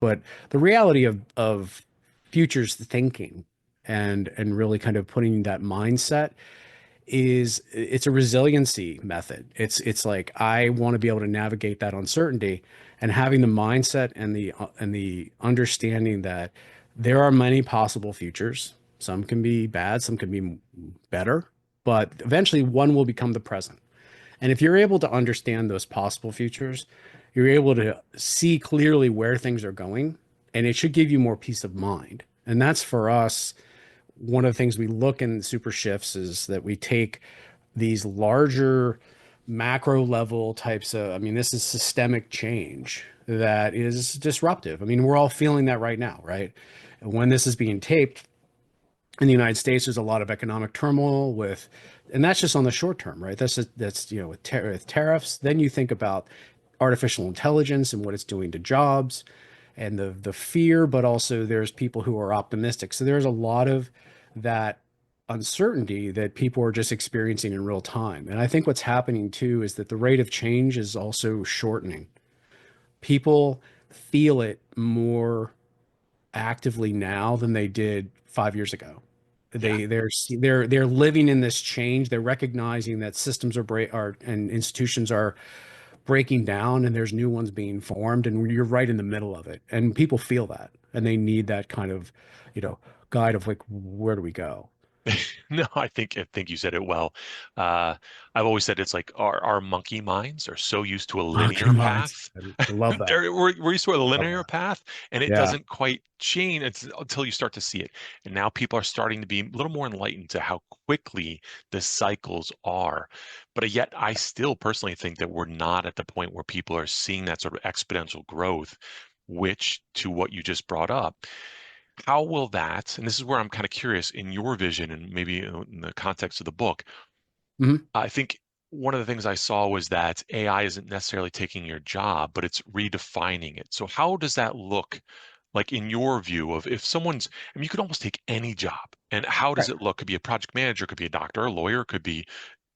But the reality of futures thinking and really kind of putting that mindset is it's a resiliency method. It's like I want to be able to navigate that uncertainty and having the mindset and the understanding that there are many possible futures. Some can be bad, some can be better, but eventually one will become the present. And if you're able to understand those possible futures, you're able to see clearly where things are going, and it should give you more peace of mind. And that's for us one of the things we look in super shifts is that we take these larger macro level types of, I mean, this is systemic change that is disruptive. I mean, we're all feeling that right now, right? When this is being taped in the United States, there's a lot of economic turmoil with, and that's just on the short term, right? That's with tariffs. Then you think about artificial intelligence and what it's doing to jobs and the fear, but also there's people who are optimistic. So there's a lot of that uncertainty that people are just experiencing in real time. And I think what's happening too is that the rate of change is also shortening. People feel it more actively now than they did 5 years ago. Yeah. They're living in this change. They're recognizing that systems are and institutions are breaking down and there's new ones being formed and you're right in the middle of it. And people feel that and they need that kind of, you know, guide of like, where do we go? No, I think you said it well. Uh, I've always said it's like our monkey minds are so used to a Okay, linear minds. path. I love that. We're used to a Love linear that. path, and it Yeah. doesn't quite change until you start to see it. And now people are starting to be a little more enlightened to how quickly the cycles are. But yet, I still personally think that we're not at the point where people are seeing that sort of exponential growth, which, to what you just brought up, how will that, and this is where I'm kind of curious in your vision and maybe in the context of the book, Mhm. I think one of the things I saw was that AI isn't necessarily taking your job, but it's redefining it. So how does that look like in your view of if someone's, I mean, you could almost take any job and how does Right. it look? Could be a project manager, could be a doctor, a lawyer, could be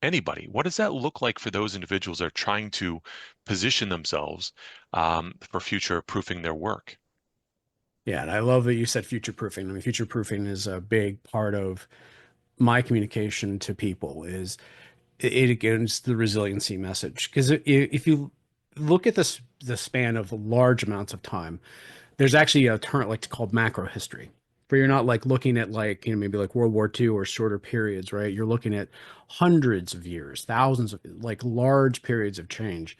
anybody. What does that look like for those individuals that are trying to position themselves for future proofing their work? Yeah, and I love that you said future proofing. I mean, future proofing is a big part of my communication to people is it against the resiliency message because if you look at this the span of large amounts of time, there's actually a term like called macro history, where you're not like looking at like maybe like World War II or shorter periods, right? You're looking at hundreds of years, thousands of like large periods of change.